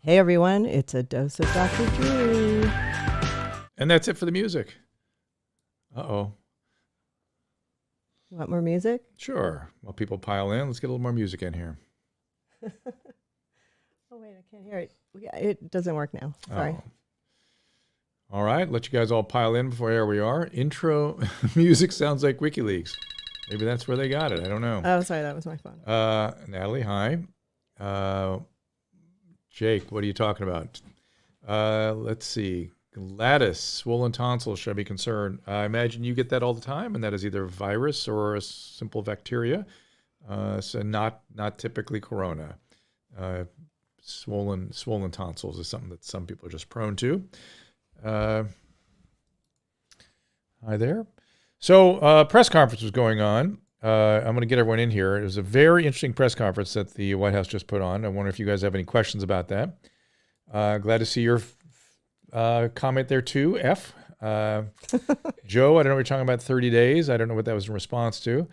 Hey everyone, it's a dose of Dr. Drew. And that's it for the music. Uh-oh. Want more music? Sure. While people pile in, let's get a little more music in here. Oh wait, I can't hear it. Yeah, it doesn't work now. Sorry. Oh. All right, let you guys all pile in before here we are. Intro music sounds like WikiLeaks. Maybe that's where they got it. I don't know. Oh, sorry, that was my phone. Natalie, hi. Jake, what are you talking about? Let's see. Gladys, swollen tonsils, should I be concerned? I imagine you get that all the time, and that is either a virus or a simple bacteria. So not typically corona. Swollen tonsils is something that some people are just prone to. Hi there. So press conference was going on. I'm going to get everyone in here. It was a very interesting press conference that the White House just put on. I wonder if you guys have any questions about that. Glad to see your comment there too, F. Joe, I don't know what you're talking about 30 days. I don't know what that was in response to.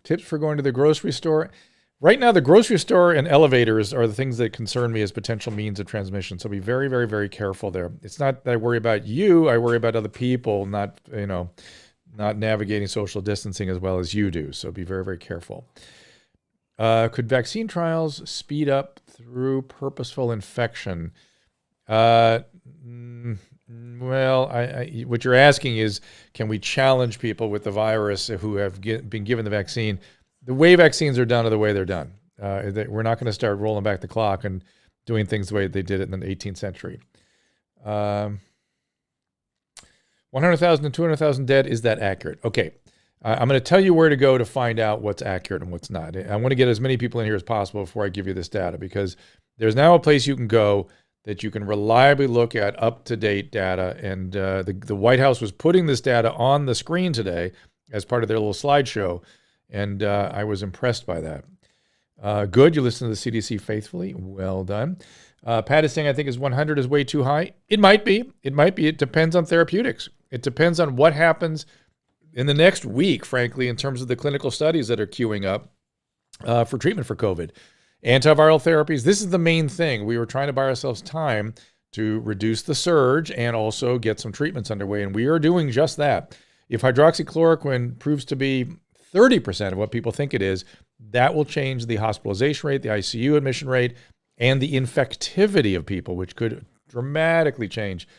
Tips for going to the grocery store. Right now, the grocery store and elevators are the things that concern me as potential means of transmission. So be very, very, very careful there. It's not that I worry about you. I worry about other people, not navigating social distancing as well as you do. So be very, very careful. Could vaccine trials speed up through purposeful infection? Well, what you're asking is, can we challenge people with the virus who have been given the vaccine? The way vaccines are done are the way they're done. We're not going to start rolling back the clock and doing things the way they did it in the 18th century. 100,000 to 200,000 dead, is that accurate? Okay, I'm going to tell you where to go to find out what's accurate and what's not. I want to get as many people in here as possible before I give you this data, because there's now a place you can go that you can reliably look at up-to-date data. And the White House was putting this data on the screen today as part of their little slideshow, and I was impressed by that. Good, you listen to the CDC faithfully. Well done. Pat is saying, I think 100 is way too high. It might be. It might be. It depends on therapeutics. It depends on what happens in the next week, frankly, in terms of the clinical studies that are queuing up for treatment for COVID. Antiviral therapies, this is the main thing. We were trying to buy ourselves time to reduce the surge and also get some treatments underway, and we are doing just that. If hydroxychloroquine proves to be 30% of what people think it is, that will change the hospitalization rate, the ICU admission rate, and the infectivity of people, which could dramatically change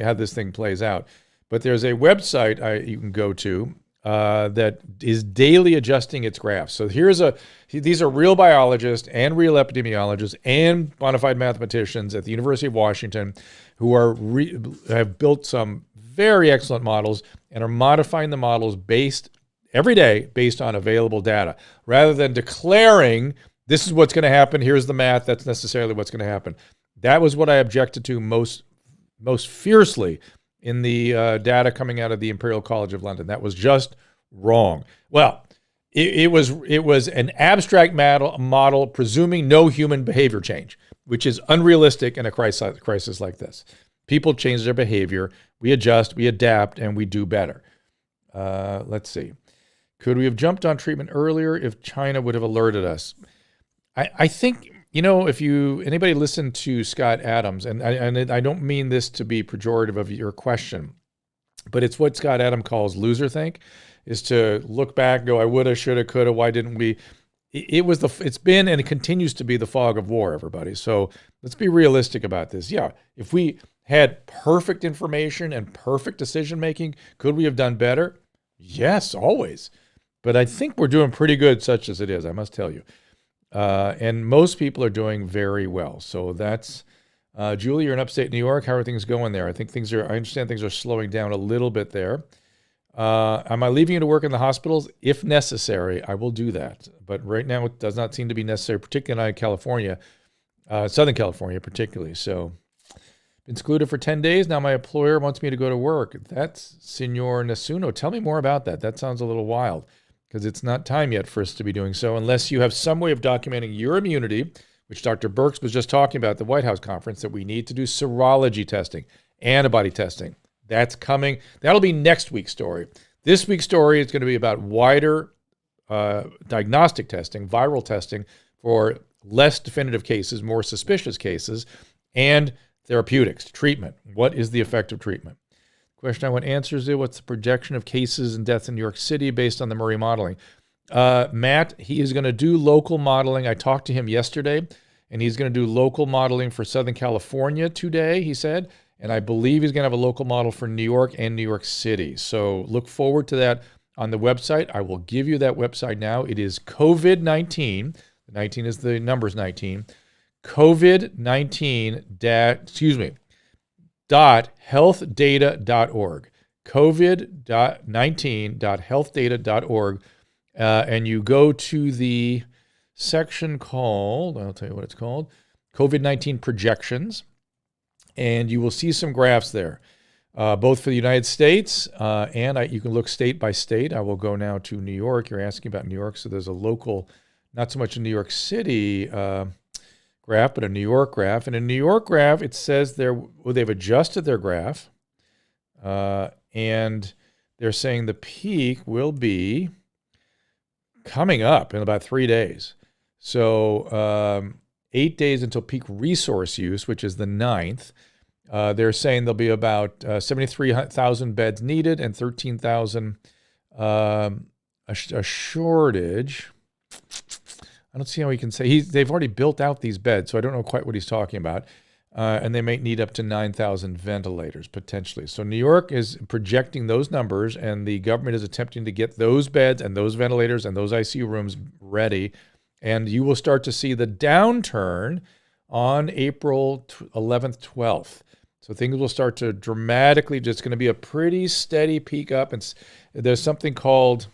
how this thing plays out. But there's a website you can go to that is daily adjusting its graphs. So these are real biologists and real epidemiologists and bona fide mathematicians at the University of Washington who have built some very excellent models and are modifying the models every day based on available data, rather than declaring this is what's going to happen, here's the math, that's necessarily what's going to happen. That was what I objected to most fiercely in the data coming out of the Imperial College of London. That was just wrong. Well, it was an abstract model presuming no human behavior change, which is unrealistic in a crisis like this. People change their behavior, we adjust, we adapt, and we do better. Let's see. Could we have jumped on treatment earlier if China would have alerted us? I think, if anybody listened to Scott Adams, and I don't mean this to be pejorative of your question, but it's what Scott Adams calls loser think, is to look back and go, I woulda, shoulda, coulda, why didn't we? It's been and it continues to be the fog of war, everybody. So let's be realistic about this. Yeah, if we had perfect information and perfect decision making, could we have done better? Yes, always. But I think we're doing pretty good, such as it is, I must tell you. And most people are doing very well. So that's, Julie, you're in upstate New York. How are things going there? I understand things are slowing down a little bit there. Am I leaving you to work in the hospitals? If necessary, I will do that. But right now it does not seem to be necessary, particularly in California, Southern California particularly. So been excluded for 10 days. Now my employer wants me to go to work. That's Senor Nasuno. Tell me more about that. That sounds a little wild, because it's not time yet for us to be doing so unless you have some way of documenting your immunity, which Dr. Birx was just talking about at the White House conference, that we need to do serology testing, antibody testing. That's coming. That'll be next week's story. This week's story is going to be about wider diagnostic testing, viral testing for less definitive cases, more suspicious cases, and therapeutics, treatment. What is the effect of treatment? Question I want answers to: what's the projection of cases and deaths in New York City based on the Murray modeling? Matt, he is going to do local modeling. I talked to him yesterday, and he's going to do local modeling for Southern California today, he said. And I believe he's going to have a local model for New York and New York City. So look forward to that on the website. I will give you that website now. It is COVID-19. 19 is the numbers 19. COVID-19, .healthdata.org. COVID-19.healthdata.org. And you go to the section called, I'll tell you what it's called, COVID-19 projections. And you will see some graphs there, both for the United States and you can look state by state. I will go now to New York. You're asking about New York. So there's a local, not so much a New York City graph, but a New York graph. And in New York graph, it says they've adjusted their graph. And they're saying the peak will be coming up in about 3 days. So 8 days until peak resource use, which is the 9th. They're saying there'll be about 73,000 beds needed and 13,000 a shortage. I don't see how he can say they've already built out these beds, so I don't know quite what he's talking about. And they may need up to 9,000 ventilators potentially. So New York is projecting those numbers, and the government is attempting to get those beds and those ventilators and those ICU rooms ready. And you will start to see the downturn on April 11th, 12th. So things will start to dramatically, just going to be a pretty steady peak up. And there's something called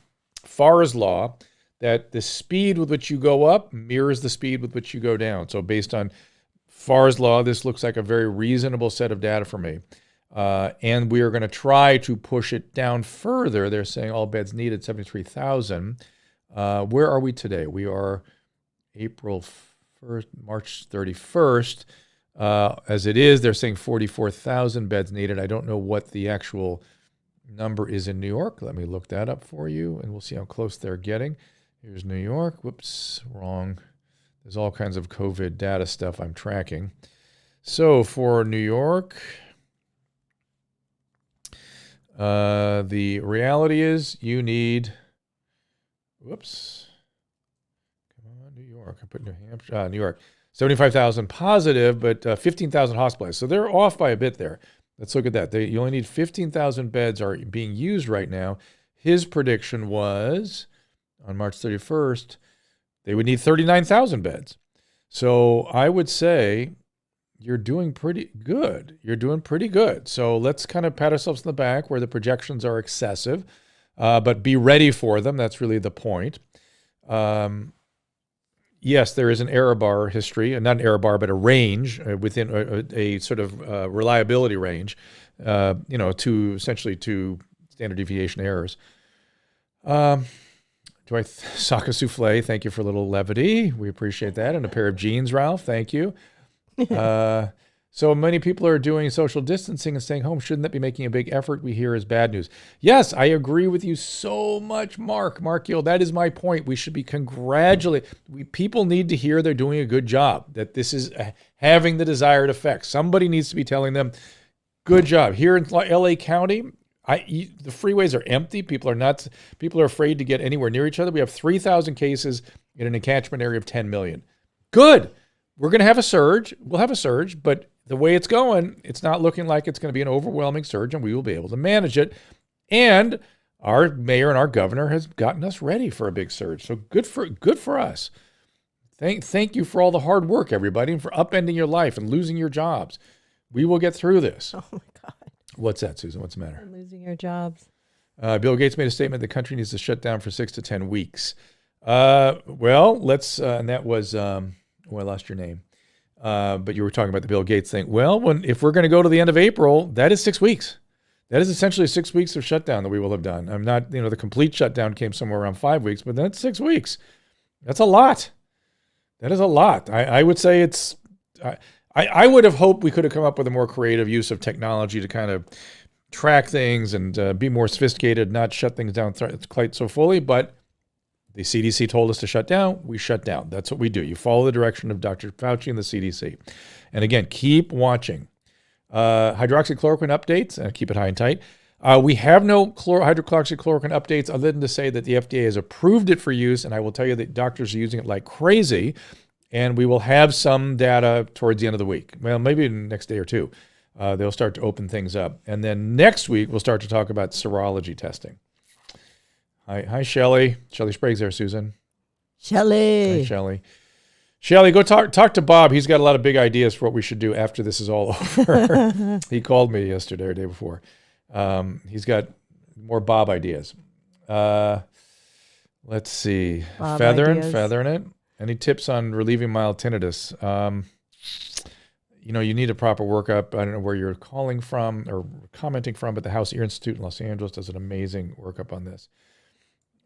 Farr's Law, that the speed with which you go up mirrors the speed with which you go down. So based on Farr's Law, this looks like a very reasonable set of data for me. And we are going to try to push it down further. They're saying all beds needed, 73,000. Where are we today? We are April 1st, March 31st. As it is, they're saying 44,000 beds needed. I don't know what the actual number is in New York. Let me look that up for you, and we'll see how close they're getting. Here's New York. Whoops, wrong. There's all kinds of COVID data stuff I'm tracking. So for New York, the reality is you need, whoops, come on, New York. I put New Hampshire, New York. 75,000 positive, but 15,000 hospitalized. So they're off by a bit there. Let's look at that. You only need 15,000 beds are being used right now. His prediction was on March 31st, they would need 39,000 beds. So I would say you're doing pretty good. You're doing pretty good. So let's kind of pat ourselves on the back where the projections are excessive, but be ready for them. That's really the point. Yes, there is an error bar history, not an error bar, but a range within a sort of reliability range, to essentially two standard deviation errors. Saka Souffle, thank you for a little levity. We appreciate that. And a pair of jeans, Ralph, thank you. So many people are doing social distancing and staying home. Shouldn't that be making a big effort? We hear is bad news. Yes, I agree with you so much, Mark Gill. That is my point. We should be congratulated. People need to hear they're doing a good job, that this is having the desired effect. Somebody needs to be telling them, good job. Here in LA County, the freeways are empty. People are afraid to get anywhere near each other. We have 3,000 cases in an catchment area of 10 million. Good. We're going to have a surge. We'll have a surge, but the way it's going, it's not looking like it's going to be an overwhelming surge, and we will be able to manage it. And our mayor and our governor has gotten us ready for a big surge. So good for us. Thank you for all the hard work, everybody, and for upending your life and losing your jobs. We will get through this. Oh my God. What's that, Susan? What's the matter? I'm losing your jobs. Bill Gates made a statement the country needs to shut down for 6 to 10 weeks. Well, let's, and that was, I lost your name. But you were talking about the Bill Gates thing. Well, if we're going to go to the end of April, that is 6 weeks. That is essentially 6 weeks of shutdown that we will have done. I'm not, the complete shutdown came somewhere around 5 weeks, but that's 6 weeks. That's a lot. That is a lot. I would say it's, I would have hoped we could have come up with a more creative use of technology to kind of track things and be more sophisticated, not shut things down quite so fully, but The CDC told us to shut down. We shut down. That's what we do. You follow the direction of Dr. Fauci and the CDC. And again, keep watching. Hydroxychloroquine updates. Keep it high and tight. We have no hydroxychloroquine updates other than to say that the FDA has approved it for use, and I will tell you that doctors are using it like crazy, and we will have some data towards the end of the week. Well, maybe the next day or two. They'll start to open things up. And then next week, we'll start to talk about serology testing. Hi, Shelley. Shelley Sprague's there, Susan. Shelley. Hi, Shelley. Shelley, go talk to Bob. He's got a lot of big ideas for what we should do after this is all over. He called me yesterday or the day before. He's got more Bob ideas. Let's see. Feathering it. Any tips on relieving mild tinnitus? You need a proper workup. I don't know where you're calling from or commenting from, but the House Ear Institute in Los Angeles does an amazing workup on this.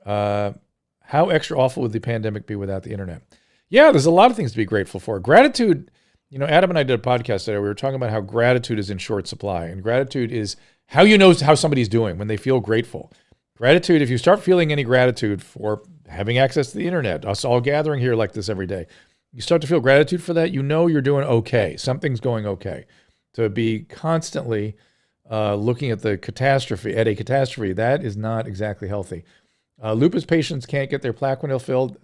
How extra awful would the pandemic be without the internet? Yeah, there's a lot of things to be grateful for. Gratitude, Adam and I did a podcast today. We were talking about how gratitude is in short supply. And gratitude is how you know how somebody's doing when they feel grateful. Gratitude, if you start feeling any gratitude for having access to the internet, us all gathering here like this every day, you start to feel gratitude for that, you're doing okay. Something's going okay. To be constantly looking at a catastrophe, that is not exactly healthy. Lupus patients can't get their Plaquenil filled.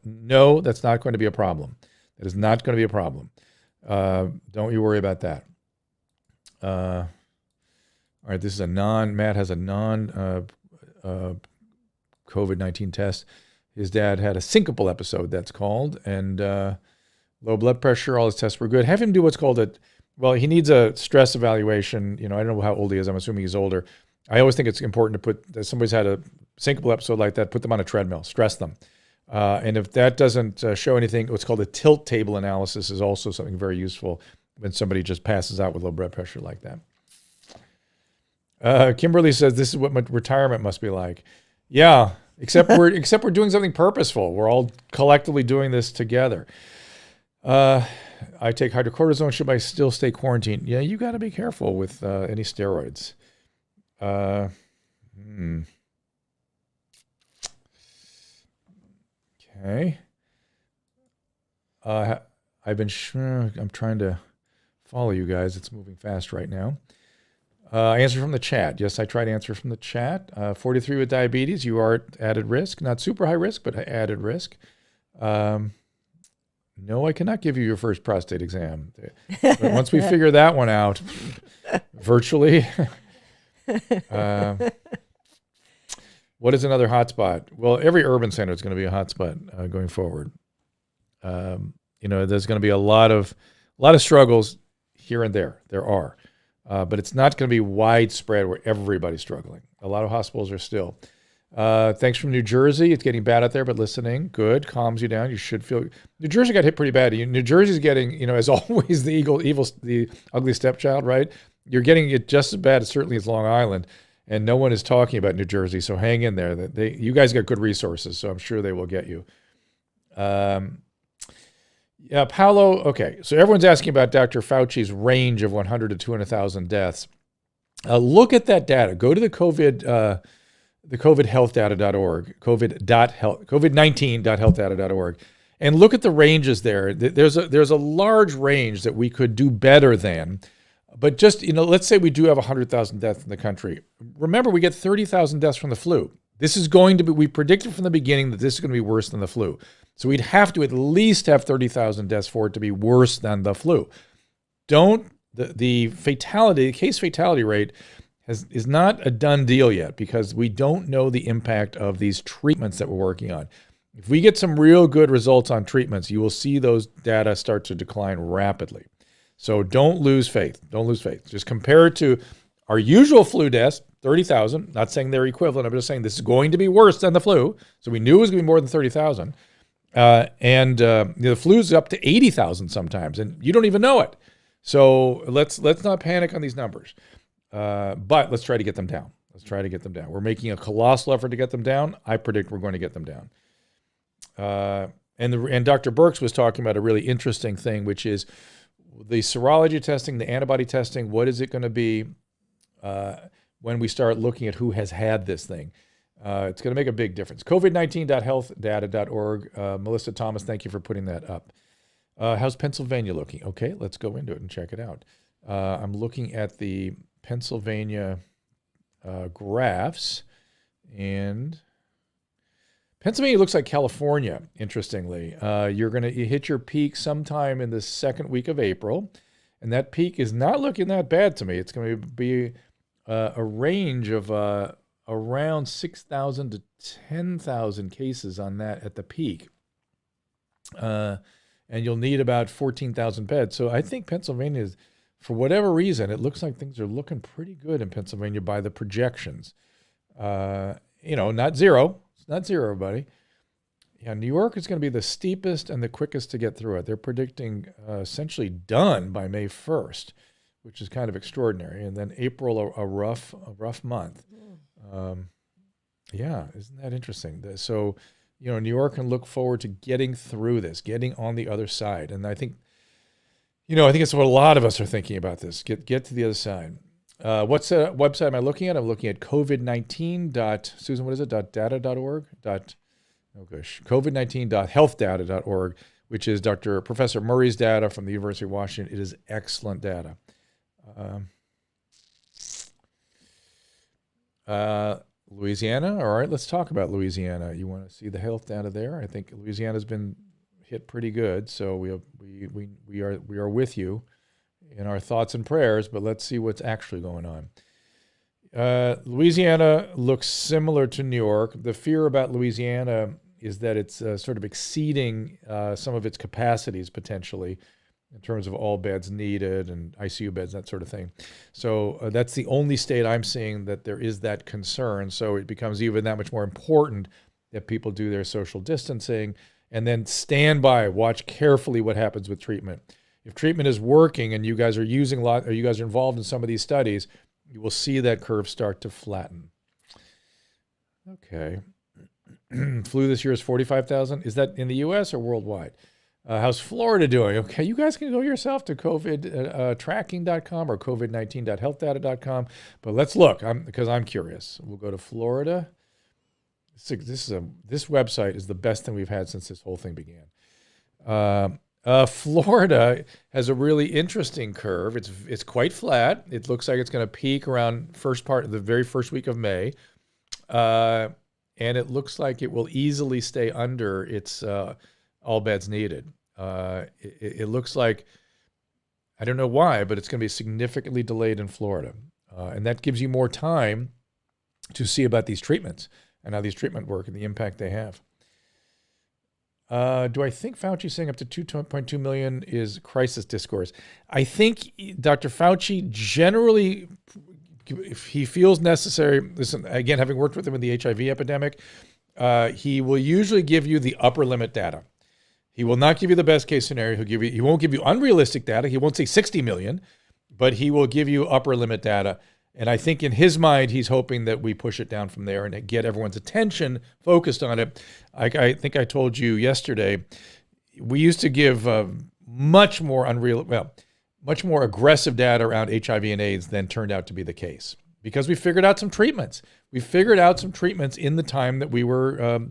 No, that's not going to be a problem. That is not going to be a problem. Don't you worry about that. All right, this is Matt has a COVID-19 test. His dad had a Syncopal episode, that's called, and low blood pressure, all his tests were good. Have him do what's called he needs a stress evaluation. I don't know how old he is. I'm assuming he's older. I always think it's important to if somebody's had a Syncopal episode like that, put them on a treadmill, stress them. And if that doesn't show anything, what's called a tilt table analysis is also something very useful when somebody just passes out with low blood pressure like that. Kimberly says this is what retirement must be like. Yeah, except we're doing something purposeful. We're all collectively doing this together. I take hydrocortisone. Should I still stay quarantined? Yeah, you got to be careful with any steroids. Okay. I'm trying to follow you guys. It's moving fast right now. Answer from the chat. Yes, I tried to answer from the chat. 43 with diabetes, you are at added risk. Not super high risk, but added risk. No, I cannot give you your first prostate exam. But once we figure that one out, virtually. What is another hotspot? Well, every urban center is going to be a hotspot going forward. There's going to be a lot of struggles here and there. There are. But it's not going to be widespread where everybody's struggling. A lot of hospitals are still. Thanks from New Jersey. It's getting bad out there, but listening, good, calms you down. You should feel. New Jersey got hit pretty bad. New Jersey's getting, as always, the ugly stepchild, right? You're getting it just as bad, certainly as Long Island, and no one is talking about New Jersey. So hang in there. You guys got good resources, so I'm sure they will get you. Yeah, Paolo. Okay, so everyone's asking about Dr. Fauci's range of 100 to 200,000 deaths. Look at that data. Go to the covidhealthdata.org, covid19.healthdata.org, and look at the ranges there. There's a large range that we could do better than. But just, let's say we do have 100,000 deaths in the country. Remember, we get 30,000 deaths from the flu. This is going to be, we predicted from the beginning that this is going to be worse than the flu. So we'd have to at least have 30,000 deaths for it to be worse than the flu. The case fatality rate is not a done deal yet because we don't know the impact of these treatments that we're working on. If we get some real good results on treatments, you will see those data start to decline rapidly. So don't lose faith. Don't lose faith. Just compare it to our usual flu deaths, 30,000. Not saying they're equivalent. I'm just saying this is going to be worse than the flu. So we knew it was going to be more than 30,000. The flu's up to 80,000 sometimes, and you don't even know it. So let's not panic on these numbers. But let's try to get them down. We're making a colossal effort to get them down. I predict we're going to get them down. And Dr. Birx was talking about a really interesting thing, which is the serology testing, the antibody testing. What is it going to be when we start looking at who has had this thing? It's going to make a big difference. COVID19.healthdata.org. Melissa Thomas, thank you for putting that up. How's Pennsylvania looking? Okay, let's go into it and check it out. I'm looking at the Pennsylvania graphs, and Pennsylvania looks like California, interestingly. You're going to hit your peak sometime in the second week of April, and that peak is not looking that bad to me. It's going to be a range of around 6,000 to 10,000 cases on that at the peak. And you'll need about 14,000 beds. So I think Pennsylvania is, for whatever reason, it looks like things are looking pretty good in Pennsylvania by the projections. Not zero. It's not zero, buddy. Yeah, New York is going to be the steepest and the quickest to get through it. They're predicting essentially done by May 1st, which is kind of extraordinary. And then April, a rough month. Yeah, isn't that interesting? So, New York can look forward to getting through this, getting on the other side. And I think, I think it's what a lot of us are thinking about this. Get to the other side. What's the website am I looking at? I'm looking at COVID-19. Susan, what is it? .data.org. COVID-19.healthdata.org, which is Professor Murray's data from the University of Washington. It is excellent data. Louisiana. All right, let's talk about Louisiana. You want to see the health data there? I think Louisiana's been hit pretty good, so we are with you in our thoughts and prayers. But let's see what's actually going on. Louisiana looks similar to New York. The fear about Louisiana is that it's sort of exceeding some of its capacities potentially, in terms of all beds needed and ICU beds, that sort of thing. So that's the only state I'm seeing that there is that concern. So it becomes even that much more important that people do their social distancing and then stand by, watch carefully what happens with treatment. If treatment is working and you guys are using a lot, or you guys are involved in some of these studies, you will see that curve start to flatten. Okay. Flu this year is 45,000. Is that in the U.S. or worldwide? How's Florida doing? Okay, you guys can go yourself to covidtracking.com or covid19.healthdata.com. But let's look, because I'm curious. We'll go to Florida. This website is the best thing we've had since this whole thing began. Florida has a really interesting curve. It's quite flat. It looks like it's going to peak around the very first week of May. And it looks like it will easily stay under its all beds needed. It looks like, I don't know why, but it's going to be significantly delayed in Florida. And that gives you more time to see about these treatments and how these treatments work and the impact they have. Do I think Fauci saying up to 2.2 million is crisis discourse? I think Dr. Fauci generally, if he feels necessary, listen, again, having worked with him in the HIV epidemic, he will usually give you the upper limit data. He will not give you the best case scenario. He won't give you unrealistic data. He won't say 60 million, but he will give you upper limit data. And I think in his mind, he's hoping that we push it down from there and get everyone's attention focused on it. I think I told you yesterday, we used to give much more aggressive data around HIV and AIDS than turned out to be the case because we figured out some treatments. We figured out some treatments in the time that we were,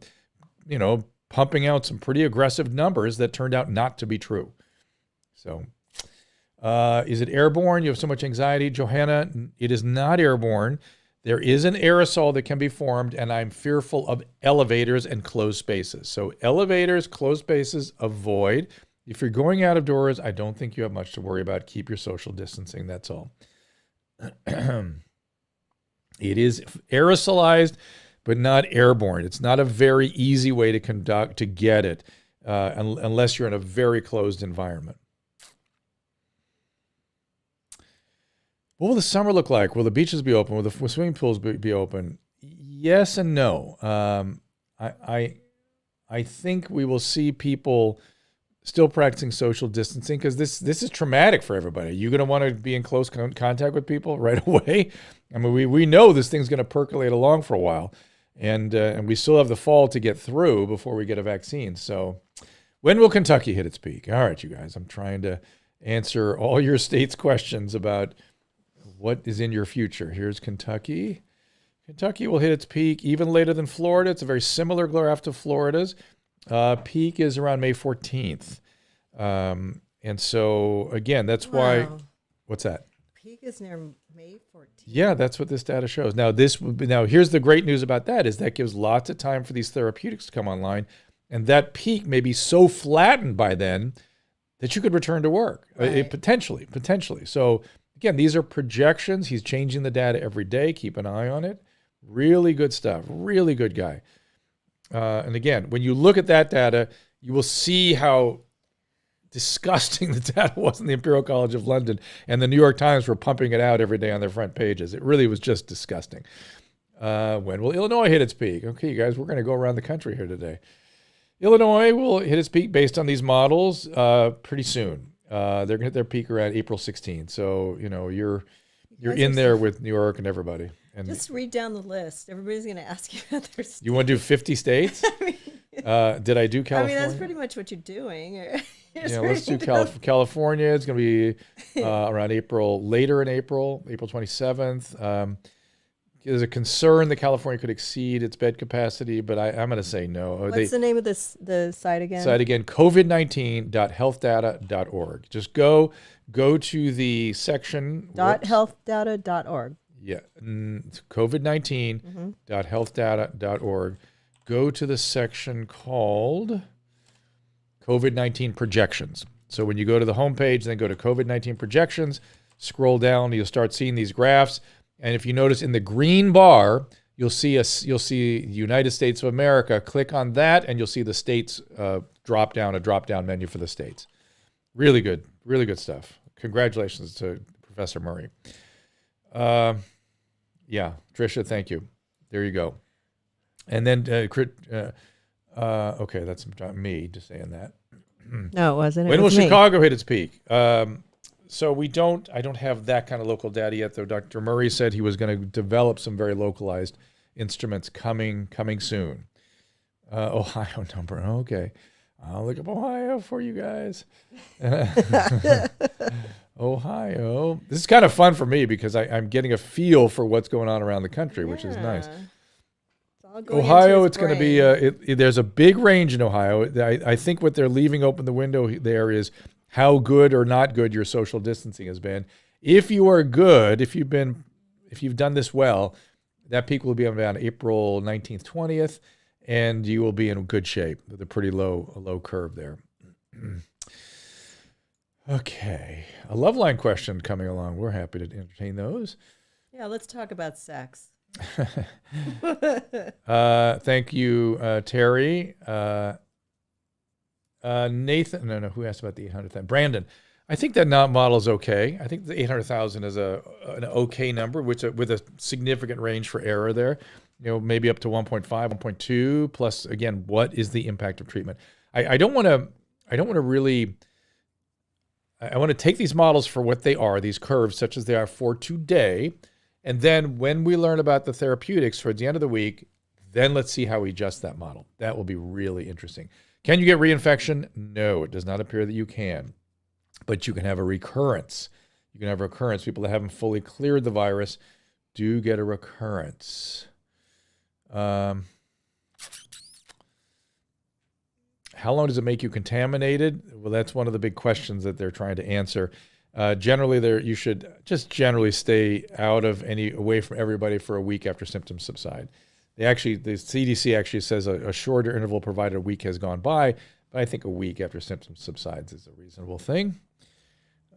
pumping out some pretty aggressive numbers that turned out not to be true. So is it airborne? You have so much anxiety. Johanna, it is not airborne. There is an aerosol that can be formed, and I'm fearful of elevators and closed spaces. So elevators, closed spaces, avoid. If you're going out of doors, I don't think you have much to worry about. Keep your social distancing, that's all. It is aerosolized, but not airborne. It's not a very easy way to get it unless you're in a very closed environment. What will the summer look like? Will the beaches be open? Will the swimming pools be open? Yes and no. I think we will see people still practicing social distancing because this is traumatic for everybody. You're going to want to be in close contact with people right away. I mean, we know this thing's going to percolate along for a while. And we still have the fall to get through before we get a vaccine. So when will Kentucky hit its peak? All right, you guys, I'm trying to answer all your state's questions about what is in your future. Here's Kentucky. Kentucky will hit its peak even later than Florida. It's a very similar graph to Florida's. Peak is around May 14th. And so, again, that's why. What's that? Peak is near May 14th. Yeah, that's what this data shows. Now, here's the great news about that is that gives lots of time for these therapeutics to come online. And that peak may be so flattened by then that you could return to work, Right. Potentially. So, again, these are projections. He's changing the data every day. Keep an eye on it. Really good stuff. Really good guy. And again, when you look at that data, you will see how disgusting the data was in the Imperial College of London, and the New York Times were pumping it out every day on their front pages. It really was just disgusting. When will Illinois hit its peak? Okay, you guys, we're going to go around the country here today. Illinois will hit its peak based on these models pretty soon. They're going to hit their peak around April 16th. So, you're in there with New York and everybody. And Just read down the list. Everybody's going to ask you about their states. you want to do 50 states? Did I do California? I mean, that's pretty much what you're doing. Yeah, let's do California. It's going to be around later in April 27th. There's a concern that California could exceed its bed capacity, but I'm going to say no. What's the name of the site again? COVID19.healthdata.org. Just go to the section. .healthdata.org. Yeah, COVID19.healthdata.org. Go to the section called COVID-19 projections. So when you go to the homepage, then go to COVID-19 projections, scroll down, you'll start seeing these graphs. And if you notice in the green bar, you'll see United States of America. Click on that, and you'll see the states drop down menu for the states. Really good stuff. Congratulations to Professor Murray. Yeah, Tricia, thank you. There you go. And then, okay, that's me just saying that. No, it wasn't. When will Chicago hit its peak? So I don't have that kind of local data yet, though. Dr. Murray said he was going to develop some very localized instruments coming soon. Ohio number, okay. I'll look up Ohio for you guys. Ohio. This is kind of fun for me because I'm getting a feel for what's going on around the country, which is nice. Ohio, it's going to be, there's a big range in Ohio. I think what they're leaving open the window there is how good or not good your social distancing has been. If you are good, if you've done this well, that peak will be around April 19th, 20th, and you will be in good shape with a pretty low curve there. Okay. A Loveline question coming along. We're happy to entertain those. Yeah, let's talk about sex. Thank you, Terry. Nathan, no, who asked about the 800,000? Brandon. I think that model is okay. I think the 800,000 is an okay number, which with a significant range for error there. Maybe up to 1.5, 1.2. Plus, again, what is the impact of treatment? I don't want to really. I want to take these models for what they are, these curves, such as they are for today. And then when we learn about the therapeutics towards the end of the week, then let's see how we adjust that model. That will be really interesting. Can you get reinfection? No, it does not appear that you can. But you can have a recurrence. People that haven't fully cleared the virus do get a recurrence. How long does it make you contaminated? Well, that's one of the big questions that they're trying to answer. Generally, you should just generally stay away from everybody for a week after symptoms subside. The CDC actually says a shorter interval provided a week has gone by, but I think a week after symptoms subsides is a reasonable thing.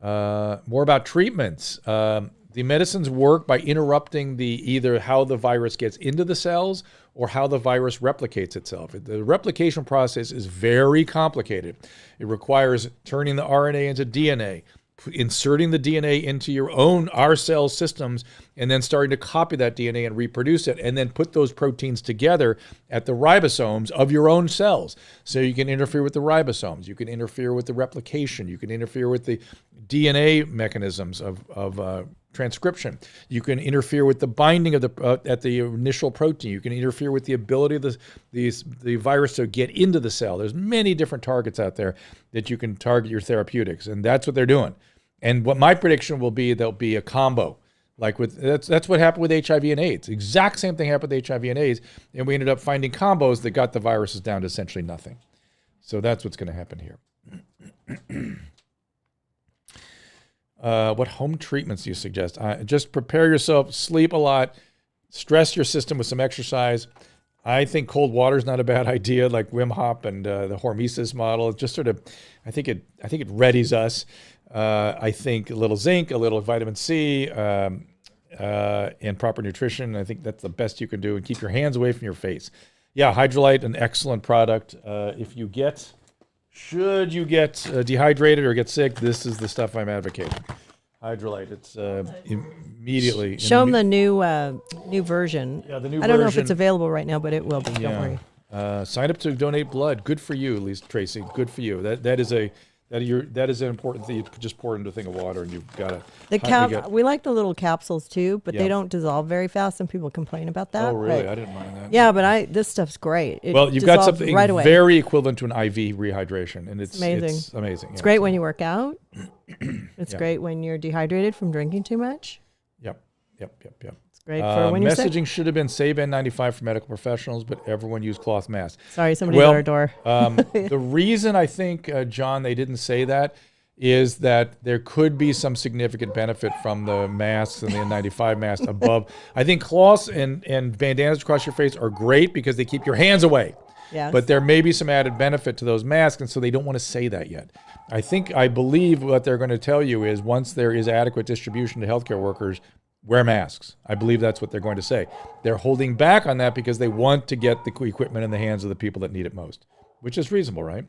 More about treatments. The medicines work by interrupting either how the virus gets into the cells or how the virus replicates itself. The replication process is very complicated. It requires turning the RNA into DNA, inserting the DNA into our cell systems, and then starting to copy that DNA and reproduce it, and then put those proteins together at the ribosomes of your own cells. So you can interfere with the ribosomes, you can interfere with the replication, you can interfere with the DNA mechanisms of transcription. You can interfere with the binding of at the initial protein. You can interfere with the ability of the virus to get into the cell. There's many different targets out there that you can target your therapeutics, and that's what they're doing. And what my prediction will be, there'll be a combo. Like that's what happened with HIV and AIDS. Exact same thing happened with HIV and AIDS, and we ended up finding combos that got the viruses down to essentially nothing. So that's what's going to happen here. What home treatments do you suggest? Just prepare yourself, sleep a lot, stress your system with some exercise. I think cold water is not a bad idea, like Wim Hof and the hormesis model. It just sort of, I think it readies us. I think a little zinc, a little vitamin C, and proper nutrition. I think that's the best you can do, and keep your hands away from your face. Yeah, Hydrolyte, an excellent product. Should you get dehydrated or get sick, this is the stuff I'm advocating. Hydrolyte, it's immediately. Show them the new version. Yeah, the new version. I don't know if it's available right now, but it will be. Don't worry. Sign up to donate blood. Good for you, at least, Tracy. Good for you. That is an important thing. You just pour it into a thing of water, and you've got it. We like the little capsules too, but they don't dissolve very fast. Some people complain about that. Oh, really? I didn't mind that. Yeah, but this stuff's great. You've got something right away. Very equivalent to an IV rehydration, and it's amazing. It's amazing. It's great when you work out. It's great when you're dehydrated from drinking too much. Yep. It's great for when you're sick. Messaging should have been save N95 for medical professionals, but everyone used cloth masks. Sorry, somebody's at our door. The reason I think, John, they didn't say that is that there could be some significant benefit from the masks and the N95 masks above. I think cloths and bandanas across your face are great because they keep your hands away. Yes. But there may be some added benefit to those masks, and so they don't want to say that yet. I believe what they're going to tell you is once there is adequate distribution to healthcare workers, wear masks. I believe that's what they're going to say. They're holding back on that because they want to get the equipment in the hands of the people that need it most, which is reasonable, right?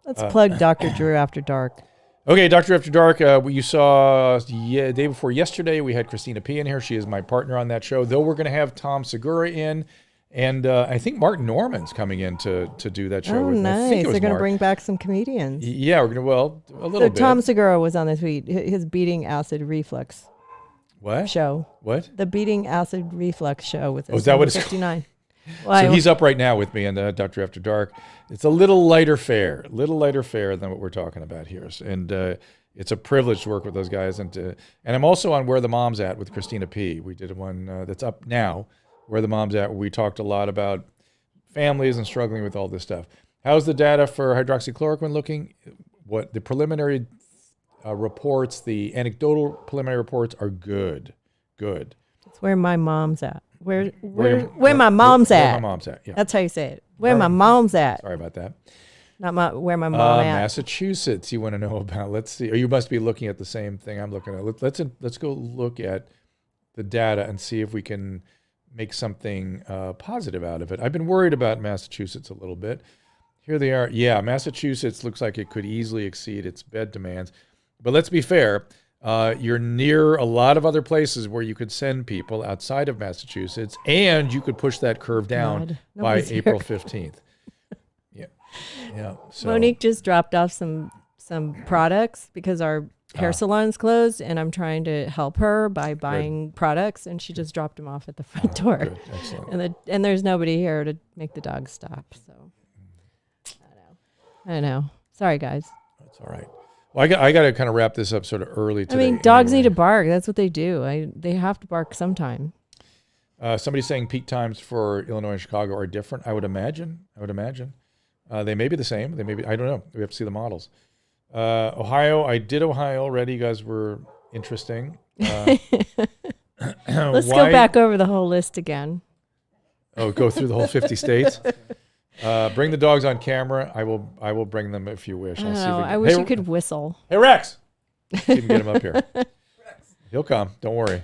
Let's plug Dr. Drew After Dark. Okay, Dr. After Dark, you saw the day before yesterday, we had Christina P. in here. She is my partner on that show, though we're going to have Tom Segura in. And I think Martin Norman's coming in to do that show. Oh, with me. nice. I think it was They're going to Mark. bring back some comedians. Yeah, we're going to, a little bit. Tom Segura was on this week. His beating acid reflux show. What? The beating acid reflux show with is that what it's 59. So he's up right now with me on Dr. After Dark. It's a little lighter fare than what we're talking about here. And it's a privilege to work with those guys. And I'm also on Where the Mom's At with Christina P. We did one that's up now, Where the Mom's At, where we talked a lot about families and struggling with all this stuff. How's the data for hydroxychloroquine looking? What the preliminary reports, the anecdotal preliminary reports are good. It's where my mom's at. Where my mom's at. Where my mom's at, yeah. That's how you say it. Where my mom's at. Sorry about that. Not where my mom at. Massachusetts, you want to know about. Let's see. Or you must be looking at the same thing I'm looking at. Let's go look at the data and see if we can make something positive out of it. I've been worried about Massachusetts a little bit. Here they are. Yeah, Massachusetts looks like it could easily exceed its bed demands. But let's be fair. You're near a lot of other places where you could send people outside of Massachusetts, and you could push that curve down by April 15th. Yeah. So. Monique just dropped off some products because our hair salon's closed, and I'm trying to help her by buying products, and she just dropped them off at the front door. Good. Excellent. And there's nobody here to make the dog stop. So I know. Sorry, guys. That's all right. Well, I got to kind of wrap this up sort of early today. I mean, dogs need to bark. That's what they do. They have to bark sometime. Somebody's saying peak times for Illinois and Chicago are different. I would imagine. They may be the same. They may be. I don't know. We have to see the models. Ohio. I did Ohio already. You guys were interesting. Let's go back over the whole list again. Oh, go through the whole 50 states. Bring the dogs on camera. I will bring them if you wish. I wish you could whistle. Hey, Rex. See if we can get him up here. He'll come. Don't worry.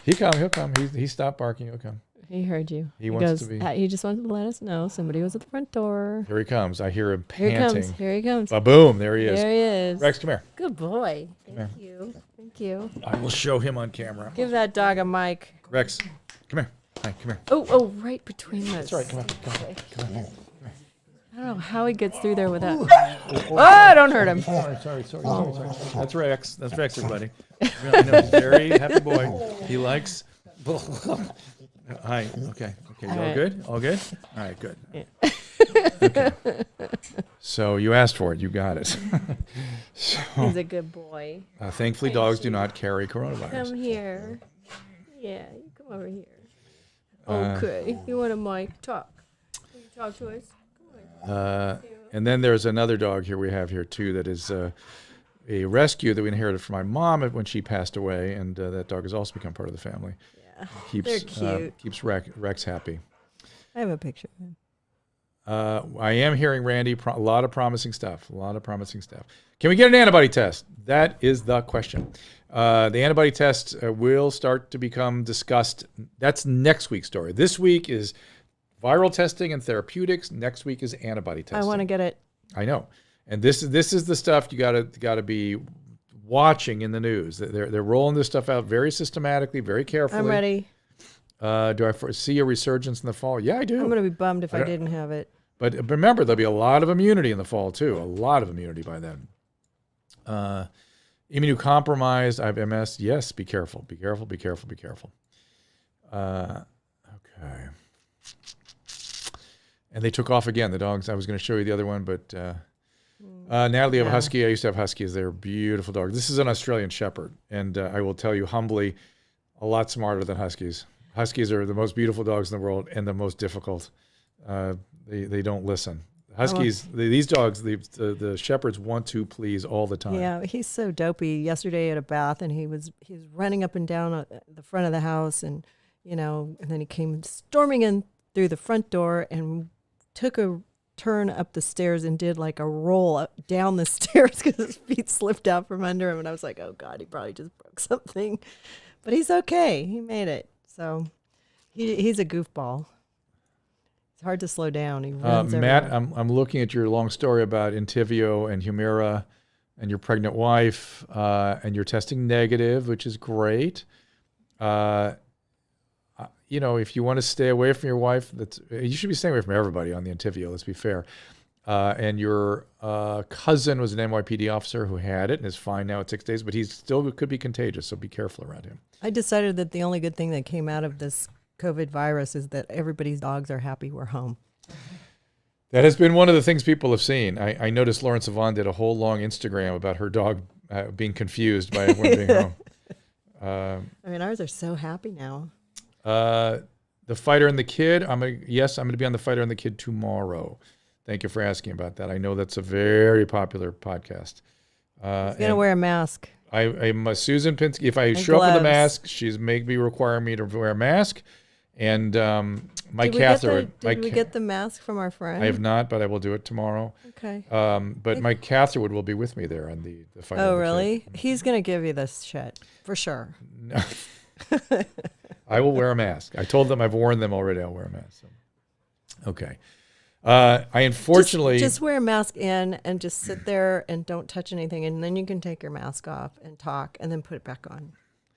He'll come. He stopped barking. He'll come. He heard you. He wants to be. He just wanted to let us know somebody was at the front door. Here he comes. I hear him panting. Here he comes. Ba-boom. There he is. There he is. Rex, come here. Good boy. Thank you. I will show him on camera. Give that dog a mic. Rex, come here. Hi, come here. Oh, right between us. That's right. Come on. I don't know how he gets through there without. Oh, don't hurt him. Sorry. That's Rex, everybody. I know, he's a very happy boy. He likes. Hi. Okay. All good. All right. Good. Yeah. Okay. So you asked for it. You got it. He's a good boy. Thankfully, dogs do not carry coronavirus. Come here. Yeah, you come over here. Okay. You want a mic? Talk. Will you talk to us? Come on. And then there's another dog here we have here too that is a rescue that we inherited from my mom when she passed away, and that dog has also become part of the family. Yeah, They're cute. Keeps Rex happy. I have a picture of him. I am hearing, Randy, a lot of promising stuff. Can we get an antibody test? That is the question. The antibody test will start to become discussed. That's next week's story. This week is viral testing and therapeutics. Next week is antibody testing. I want to get it. I know. And this is the stuff you gotta be watching in the news. They're rolling this stuff out very systematically, very carefully. I'm ready. Do I see a resurgence in the fall? Yeah, I do. I'm going to be bummed if I didn't have it. But remember, there'll be a lot of immunity in the fall, too. A lot of immunity by then. Immunocompromised, I have MS. Yes, be careful. Be careful. Okay. And they took off again, the dogs. I was going to show you the other one, but Natalie, you have a husky. I used to have huskies. They're beautiful dogs. This is an Australian Shepherd. And I will tell you humbly, a lot smarter than huskies. Huskies are the most beautiful dogs in the world and the most difficult. They don't listen. Huskies, these dogs, the shepherds want to please all the time. Yeah, he's so dopey. Yesterday at a bath, and he was running up and down the front of the house, and and then he came storming in through the front door and took a turn up the stairs and did like a roll up, down the stairs because his feet slipped out from under him, and I was like, oh God, he probably just broke something, but he's okay. He made it. So he's a goofball. It's hard to slow down. He runs Matt, everywhere. I'm looking at your long story about Entyvio and Humira and your pregnant wife, and you're testing negative, which is great. If you want to stay away from your wife, you should be staying away from everybody on the Entyvio, let's be fair. And your cousin was an NYPD officer who had it and is fine now at 6 days, but he still could be contagious, so be careful around him. I decided that the only good thing that came out of this COVID virus is that everybody's dogs are happy we're home. That has been one of the things people have seen. I noticed Lauren Savon did a whole long Instagram about her dog being confused by everyone being home. Ours are so happy now. The Fighter and the Kid. I'm going to be on The Fighter and the Kid tomorrow. Thank you for asking about that. I know that's a very popular podcast. He's going to wear a mask. I'm Susan Pinsky. If I and show gloves. up with a mask, she's maybe requiring me to wear a mask. And Mike Catherwood. Did we get the mask from our friend? I have not, but I will do it tomorrow. Okay. But Mike Catherwood will be with me there on the Fighter. Oh, really? He's going to give you this shit, for sure. No. I will wear a mask. I told them I've worn them already. I'll wear a mask. So. Okay. I unfortunately just wear a mask in and just sit there and don't touch anything, and then you can take your mask off and talk, and then put it back on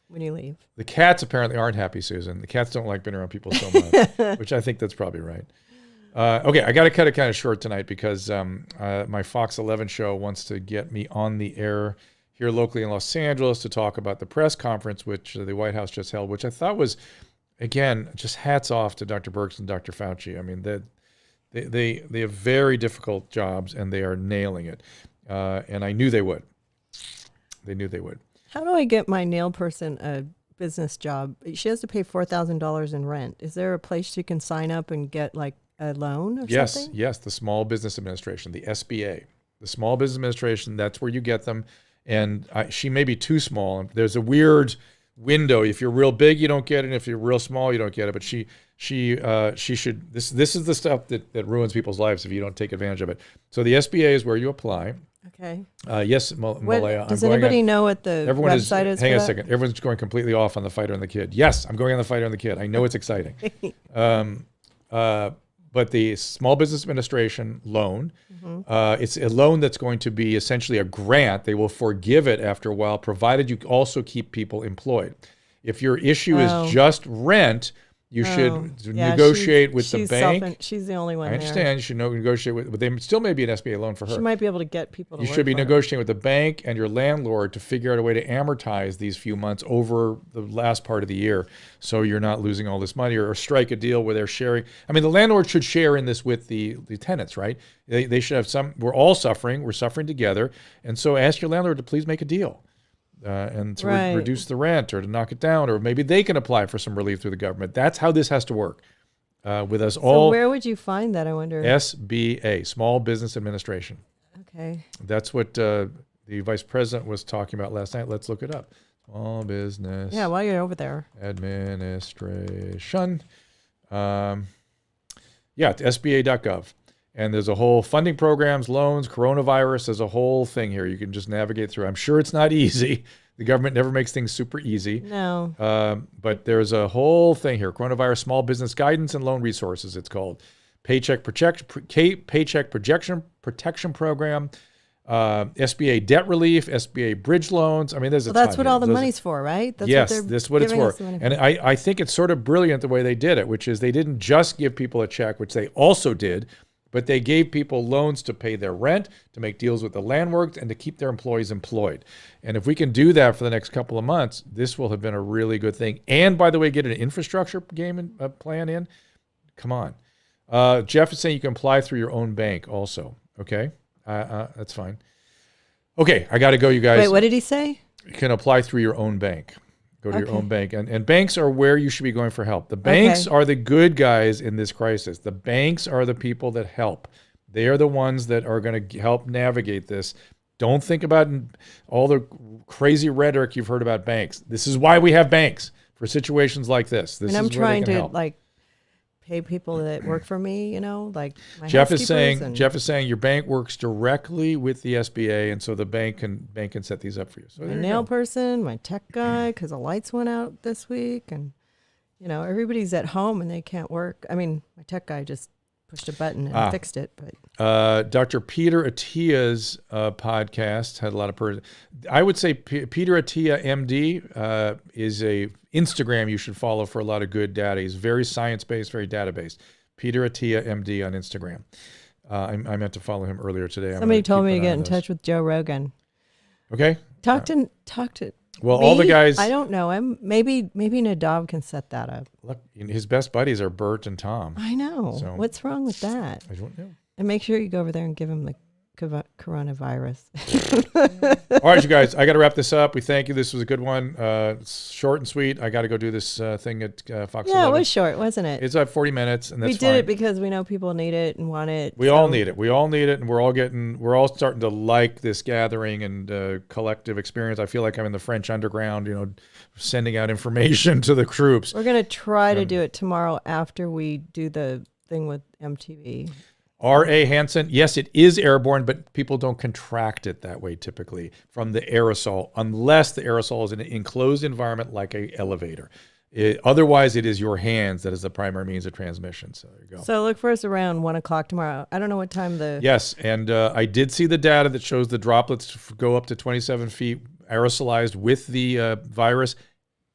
when you leave. The cats apparently aren't happy, Susan. The cats don't like being around people so much, which I think that's probably right. Okay, I got to cut it kind of short tonight because my Fox 11 show wants to get me on the air here locally in Los Angeles to talk about the press conference which the White House just held, which I thought was, again, just hats off to Dr. Birx and Dr. Fauci. I mean, they have very difficult jobs, and they are nailing it. And I knew they would. They knew they would. How do I get my nail person a business job? She has to pay $4,000 in rent. Is there a place she can sign up and get like a loan or something? Yes, the Small Business Administration, the SBA. The Small Business Administration, that's where you get them. And she may be too small. There's a weird window. If you're real big, you don't get it. And if you're real small, you don't get it. But she should. This is the stuff that ruins people's lives if you don't take advantage of it. So the SBA is where you apply. Okay. Yes, Malaya. Does anybody know what the website is? Hang on a second. Everyone's going completely off on the Fighter and the Kid. Yes, I'm going on the Fighter and the Kid. I know it's exciting. But the Small Business Administration loan, it's a loan that's going to be essentially a grant. They will forgive it after a while, provided you also keep people employed. If your issue is just rent, you should negotiate with the bank. She's the only one. I understand. You should negotiate with, but they still may be an SBA loan for her. She might be able to get people to You work should be for her. negotiating with the bank and your landlord to figure out a way to amortize these few months over the last part of the year, so you're not losing all this money, or strike a deal where they're sharing. I mean, the landlord should share in this with the tenants, right? They should have some. We're all suffering. We're suffering together, and so ask your landlord to please make a deal. and to Right. reduce the rent or to knock it down, or maybe they can apply for some relief through the government. That's how this has to work. With us So all, where would you find that, I wonder? SBA, Small Business Administration. Okay. That's what the vice president was talking about last night. Let's look it up. Small Business Yeah, while you're over there. Administration. It's SBA.gov. And there's a whole funding programs, loans, coronavirus. There's a whole thing here. You can just navigate through. I'm sure it's not easy. The government never makes things super easy. No. But there's a whole thing here. Coronavirus Small Business Guidance and Loan Resources, it's called. Paycheck Protection Program, SBA Debt Relief, SBA Bridge Loans. I mean, there's a ton That's what here. all the money's for, right? That's Yes, what this is what it's giving for. us the money And I think it's sort of brilliant the way they did it, which is they didn't just give people a check, which they also did, but they gave people loans to pay their rent, to make deals with the landlords, and to keep their employees employed. And if we can do that for the next couple of months, this will have been a really good thing. And by the way, get an infrastructure plan in. Come on. Jeff is saying you can apply through your own bank also. Okay. That's fine. Okay. I got to go, you guys. Wait, what did he say? You can apply through your own bank. Go to your own bank. And banks are where you should be going for help. The banks are the good guys in this crisis. The banks are the people that help. They are the ones that are going to help navigate this. Don't think about all the crazy rhetoric you've heard about banks. This is why we have banks, for situations like this. This And I'm is where they trying can to help. pay people that work for me, like my Jeff is housekeepers saying your bank works directly with the SBA, and so the bank can set these up for you. So my there you nail go. person, my tech guy, because the lights went out this week, and everybody's at home and they can't work. I mean, my tech guy just pushed a button and fixed it, but Dr. Peter Attia's podcast had a lot of I would say Peter Attia, MD, is a Instagram you should follow for a lot of good data. He's very science-based, very data-based. Peter Attia, MD on Instagram. I meant to follow him earlier today. somebody told me to get in touch with Joe Rogan. Okay. Talk to. Well, me? all the guys. I don't know. Maybe Nadav can set that up. Look, his best buddies are Bert and Tom. I know. So- What's wrong with that? I don't know. And make sure you go over there and give him the coronavirus. All right, you guys, I got to wrap this up. We thank you. This was a good one. It's short and sweet. I got to go do this thing at Fox 11. Yeah, it was short, wasn't it? It's like 40 minutes, and that's we did fine. it because we know people need it and want it. We all need it. We all need it, and we're all starting to like this gathering and collective experience. I feel like I'm in the French underground, sending out information to the troops. We're going to try to do it tomorrow after we do the thing with MTV. R.A. Hansen, yes, it is airborne, but people don't contract it that way typically from the aerosol, unless the aerosol is in an enclosed environment like an elevator. Otherwise, it is your hands that is the primary means of transmission. So there you go. So look for us around 1 o'clock tomorrow. I don't know what time Yes, and I did see the data that shows the droplets go up to 27 feet aerosolized with the virus.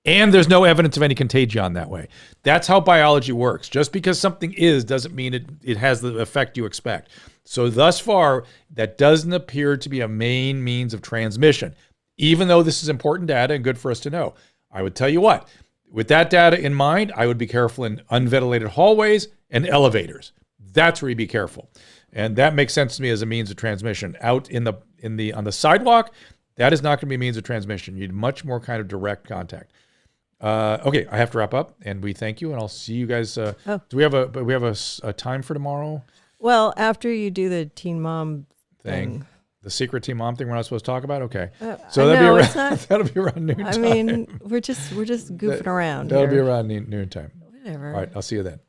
And there's no evidence of any contagion that way. That's how biology works. Just because something is doesn't mean it has the effect you expect. So thus far, that doesn't appear to be a main means of transmission, even though this is important data and good for us to know. I would tell you what, with that data in mind, I would be careful in unventilated hallways and elevators. That's where you be careful. And that makes sense to me as a means of transmission. Out on the sidewalk, that is not going to be a means of transmission. You need much more kind of direct contact. Okay, I have to wrap up, and we thank you, and I'll see you guys. Do we have a time for tomorrow? Well, after you do the teen mom thing. The secret teen mom thing we're not supposed to talk about? Okay. So that'll be around, that'll be around noontime. I mean, we're just goofing around. That'll here. be around noontime. Whatever. All right, I'll see you then.